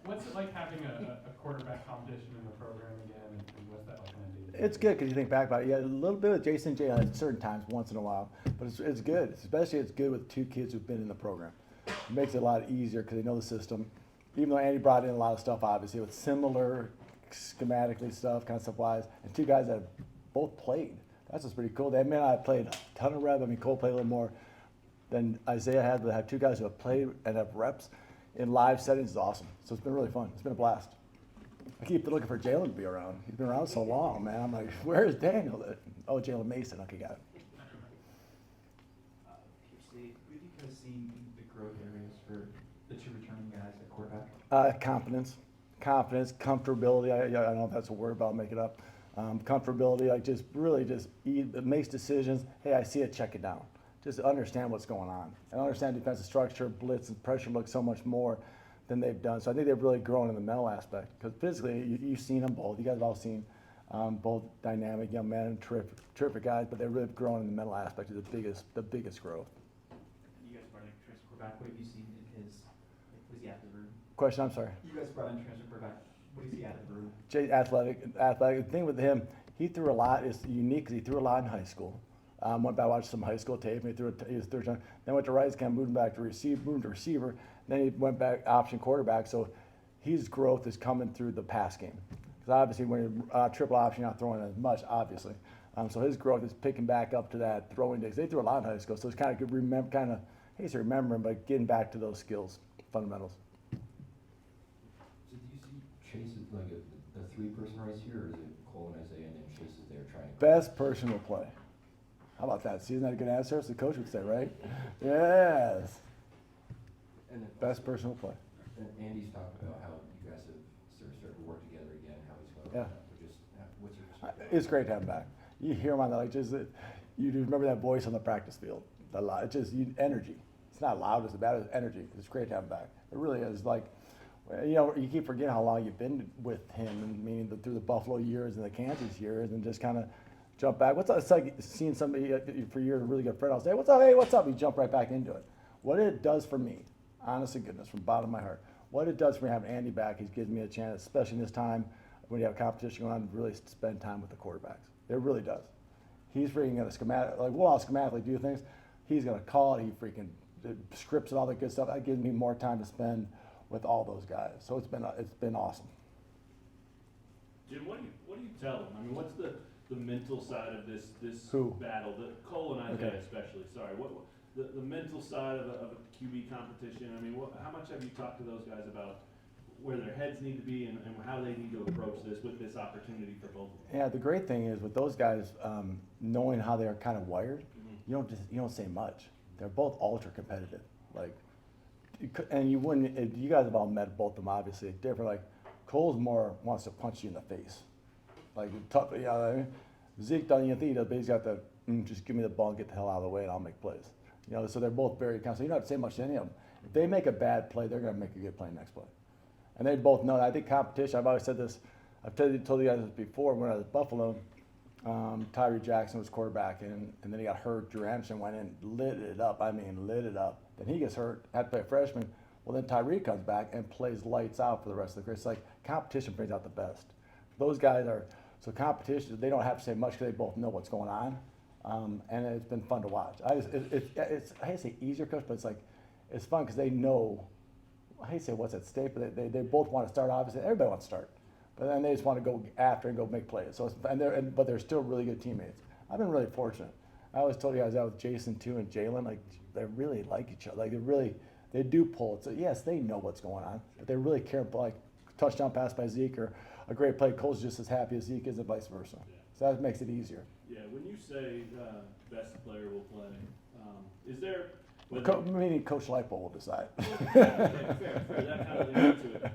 What's it like having a quarterback competition in the program again, and what's that like on a day? It's good because you think back about it. Yeah, a little bit with Jason and Jay at certain times, once in a while, but it's good. Especially it's good with two kids who've been in the program. It makes it a lot easier because they know the system. Even though Andy brought in a lot of stuff, obviously, with similar schematically stuff, concept-wise, and two guys that have both played. That's what's pretty cool. They may not have played a ton of reps. I mean, Cole played a little more than Isaiah had, but have two guys who have played and have reps in live settings is awesome. So it's been really fun. It's been a blast. I keep looking for Jalen to be around. He's been around so long, man. I'm like, where's Daniel? Oh, Jalen Mason. Okay, got it. Steve, what have you guys seen the growth areas for the two returning guys at quarterback? Confidence, comfortability. I don't know if that's a word, but I'll make it up. Comfortability, like just really just makes decisions. Hey, I see it, check it down. Just understand what's going on and understand defensive structure, blitz, and pressure look so much more than they've done. So I think they've really grown in the mental aspect because physically you've seen them both. You guys have all seen both dynamic young men and terrific guys, but they've really grown in the mental aspect is the biggest growth. You guys brought in transfer quarterback. What have you seen in his? Was he out of the room? Question, I'm sorry. You guys brought in transfer quarterback. What is he out of the room? Jay, athletic. The thing with him, he threw a lot. It's unique because he threw a lot in high school. Went back, watched some high school tape, and he was third time. Then went to Rice Camp, moved back to receiver. Then he went back option quarterback. So his growth is coming through the pass game. Because obviously when you're triple option, you're not throwing as much, obviously. So his growth is picking back up to that throwing days. They threw a lot in high school, so it's kind of good remembering, but getting back to those skills, fundamentals. So do you see Chase as like a three-person race here, or is it Cole and Isaiah and then Chase is there trying to? Best person will play. How about that? See, isn't that a good answer? As the coach would say, right? Yes. And then Best person will play. And Andy's talked about how you guys have sort of started to work together again, how he's going to Yeah. just what's your perspective? It's great to have him back. You hear him on that, like just you remember that voice on the practice field. It's just energy. It's not loud, it's bad, it's energy. It's great to have him back. It really is. Like, you keep forgetting how long you've been with him, and meaning through the Buffalo years and the Kansas years, and just kind of jump back. What's up? It's like seeing somebody for years, a really good friend. I'll say, "What's up? Hey, what's up?" You jump right back into it. What it does for me, honest to goodness, from the bottom of my heart, what it does for me having Andy back is gives me a chance, especially in this time when you have competition going on, to really spend time with the quarterbacks. It really does. He's freaking gonna schematically do things. He's gonna call it. He freaking scripts and all that good stuff. That gives me more time to spend with all those guys. So it's been awesome. Jim, what do you tell them? I mean, what's the mental side of this Who? battle? The Cole and Isaiah Okay. especially. Sorry, what the mental side of a QB competition? I mean, how much have you talked to those guys about where their heads need to be and how they need to approach this with this opportunity for both of them? Yeah, the great thing is with those guys, knowing how they are kind of wired, you don't say much. They're both ultra competitive, and you wouldn't. You guys have all met both of them, obviously. Different. Like Cole's more wants to punch you in the face, like tough. You know what I mean? Zeke doesn't even think he does, but he's got the just give me the ball and get the hell out of the way, and I'll make plays. So they're both very kind. So you don't have to say much to any of them. If they make a bad play, they're going to make a good play next play. And they both know that. I think competition, I've always said this, I've told you guys this before, when I was at Buffalo, Tyree Jackson was quarterback, and then he got hurt. Drew Anderson went in, lit it up. Then he gets hurt, had to play a freshman. Well, then Tyree comes back and plays lights out for the rest of the career. It's like competition brings out the best. Those guys so competition, they don't have to say much because they both know what's going on. And it's been fun to watch. I hate to say easier, coach, but it's fun because they know. I hate to say what's at stake, but they both want to start. Obviously, everybody wants to start, but then they just want to go after and go make plays. So but they're still really good teammates. I've been really fortunate. I always told you guys that with Jason too and Jalen, like they really like each other. Like they do pull it. So yes, they know what's going on, but they really care. Like touchdown pass by Zeke or a great play, Cole's just as happy as Zeke is, and vice versa. So that makes it easier. Yeah, when you say best player will play, is there? Meaning Coach Leipold will decide. Okay, fair. That kind of leads into it.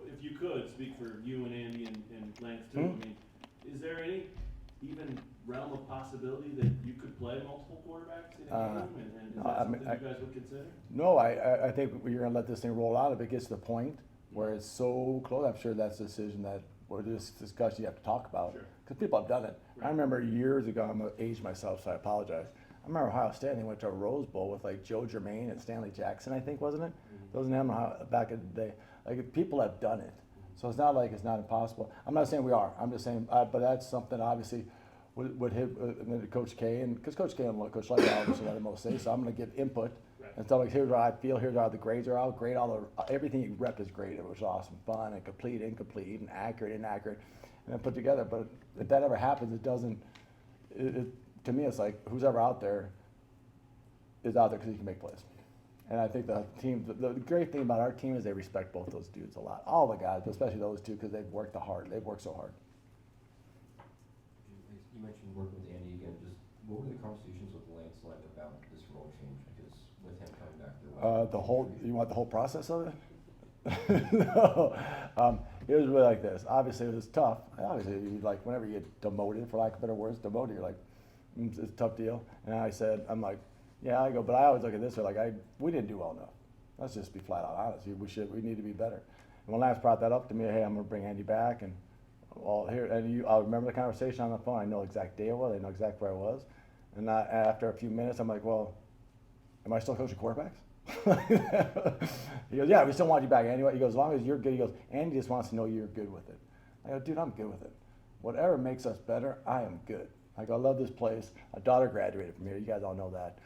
If you could speak for you and Andy and Lance too, I mean, is there any even realm of possibility that you could play multiple quarterbacks in a game, and is that something you guys would consider? No, I think you're going to let this thing roll out if it gets to the point where it's so close. I'm sure that's a decision that, or this discussion you have to talk about. Because people have done it. Right. I remember years ago, I'm going to age myself, so I apologize. I remember Ohio State, they went to a Rose Bowl with like Joe Germain and Stanley Jackson, I think, wasn't it? Those names back in the day. Like, people have done it. So it's not like it's not impossible. I'm not saying we are. I'm just saying, but that's something obviously would hit Coach K, and because Coach K and Coach Light obviously got the most say, so I'm going to give input and stuff like, here's what I feel, here's how the grades are out, great, everything you rep is great. It was awesome, fun, and complete, incomplete, and accurate, inaccurate, and then put together. But if that ever happens, it doesn't. To me, it's like who's ever out there is out there because he can make plays. And I think the team, the great thing about our team is they respect both those dudes a lot. All the guys, but especially those two, because they've worked hard. They've worked so hard. You mentioned working with Andy again. Just what were the conversations with Lance like about this role change? Because with him coming back, there You want the whole process of it? No. It was really like this. Obviously, it was tough. Obviously, like whenever you get demoted, for lack of better words, demoted, you're like, it's a tough deal. And I said, I'm like, yeah, I go, but I always look at this way, like we didn't do well enough. Let's just be flat out honest. We need to be better. And when Lance brought that up to me, hey, I'm gonna bring Andy back, and I'll remember the conversation on the phone. I know the exact day it was. I know exactly where I was. And after a few minutes, I'm like, well, am I still coaching quarterbacks? He goes, yeah, we still want you back anyway. He goes, as long as you're good. He goes, Andy just wants to know you're good with it. I go, dude, I'm good with it. Whatever makes us better, I am good. I go, I love this place. My daughter graduated from here. You guys all know that.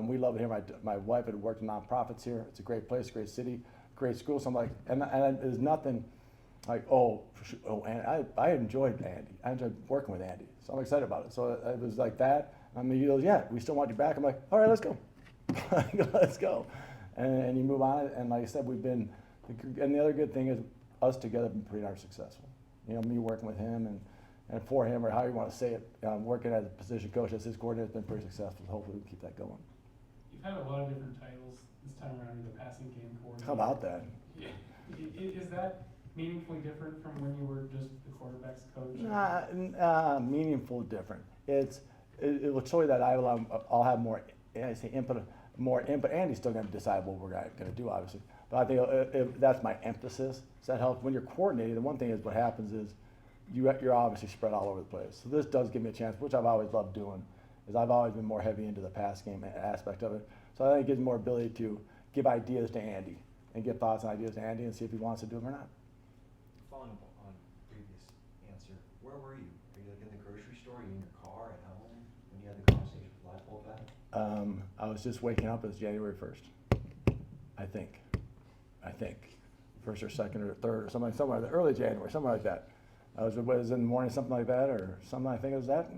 We love it here. My wife had worked in nonprofits here. It's a great place, great city, great school. So I'm like, and there's nothing like, and I enjoyed Andy. I enjoyed working with Andy. So I'm excited about it. So it was like that. I mean, he goes, yeah, we still want you back. I'm like, all right, let's go. I go, let's go. And you move on. And like I said, and the other good thing is us together have been pretty darn successful. You know, me working with him and for him, or how you want to say it, working as a position coach, as his coordinator, has been pretty successful. Hopefully we can keep that going. You've had a lot of different titles this time around. You're the passing game coordinator. How about that? Is that meaningfully different from when you were just the quarterback's coach? Meaningful different. It will show you that I'll have more. I say input, more input. Andy's still going to decide what we're going to do, obviously. But I think that's my emphasis. So that helps. When you're coordinating, the one thing is what happens is you're obviously spread all over the place. So this does give me a chance, which I've always loved doing. Is I've always been more heavy into the pass game aspect of it. So I think it gives me more ability to give ideas to Andy and give thoughts and ideas to Andy and see if he wants to do them or not. Following up on previous answer, where were you? Are you like in the grocery store? Are you in your car at home when you had the conversation with light bulb back? I was just waking up. It was January 1st, I think, 1st or 2nd or 3rd or somewhere early January, something like that. I was in the morning, something like that, or something. I think it was that,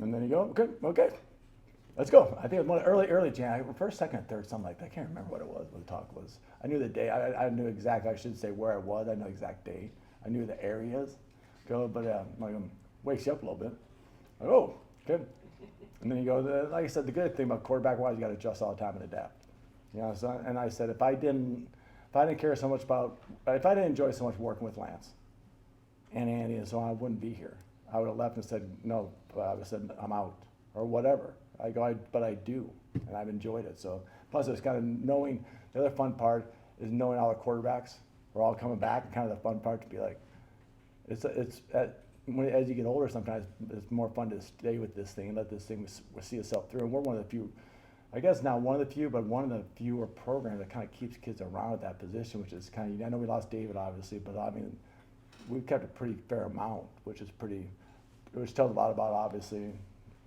and then you go, okay, let's go. I think it was early January, 1st, 2nd, 3rd, something like that. I can't remember what it was. What the talk was. I knew the day. I knew exactly. I should say where I was. I know the exact date. I knew the areas. Wakes you up a little bit. Like, oh, good. And then you go. Like I said, the good thing about quarterback wise, you got to adjust all the time and adapt. You know. So, and I said if I didn't care so much if I didn't enjoy so much working with Lance and Andy and so on, I wouldn't be here. I would have left and said no. I would have said I'm out or whatever. But I do, and I've enjoyed it. So plus it's kind of knowing. The other fun part is knowing all the quarterbacks are all coming back. And kind of the fun part to be like, as you get older, sometimes it's more fun to stay with this thing and let this thing see itself through. And we're one of the few, I guess not one of the few, but one of the fewer programs that kind of keeps kids around at that position, which is kind of. I know we lost David obviously, but I mean, we've kept a pretty fair amount, which tells a lot about obviously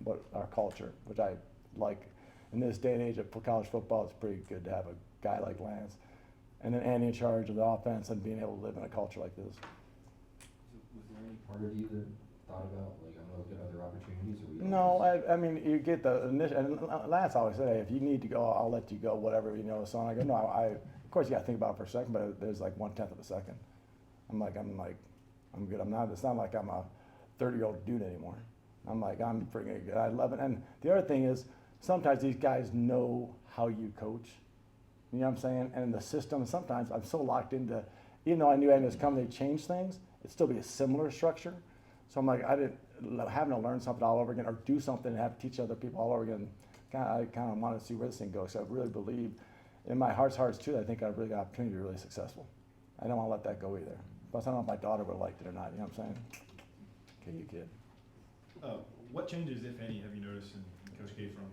what our culture, which I like. In this day and age of college football, it's pretty good to have a guy like Lance, and then Andy in charge of the offense and being able to live in a culture like this. Was there any part of you that thought about, like, I'm going to look at other opportunities? Or No, I mean, you get the initial, and Lance always said, hey, if you need to go, I'll let you go, whatever, you know, so on. I go, no, of course you got to think about it for a second, but there's like 1/10 of a second. I'm good. It's not like I'm a 30-year-old dude anymore. I'm freaking good. I love it. And the other thing is, sometimes these guys know how you coach. You know what I'm saying? And the system, sometimes I'm so locked into, even though I knew Andy was coming to change things, it'd still be a similar structure. So I'm like, having to learn something all over again or do something and have to teach other people all over again. I kind of want to see where this thing goes. So I really believe, in my heart's too, I think I've really got an opportunity to be really successful. I don't want to let that go either. Plus, I don't know if my daughter would have liked it or not. You know what I'm saying? Okay, you kid. What changes, if any, have you noticed in Coach K from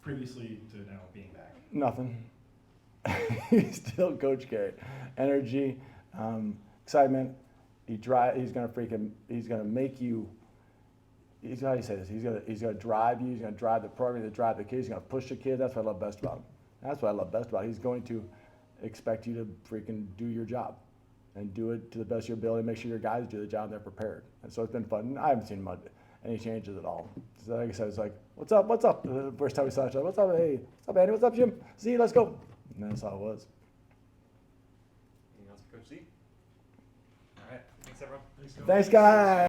previously to now being back? Nothing. he's still Coach K. Energy, excitement. He's gonna make you. How do you say this? He's gonna drive you. He's gonna drive the program. He's gonna drive the kids. He's gonna push the kids. That's what I love best about him. That's what I love best about him. He's going to expect you to freaking do your job, and do it to the best of your ability. Make sure your guys do the job and they're prepared. And so it's been fun. I haven't seen any changes at all. So like I said, it's like, what's up? What's up? The first time we saw each other, what's up? Hey, what's up, Andy? What's up, Jim? Z, let's go. And that's how it was. Anything else for Coach Z? All right, thanks everyone. Thanks, guys.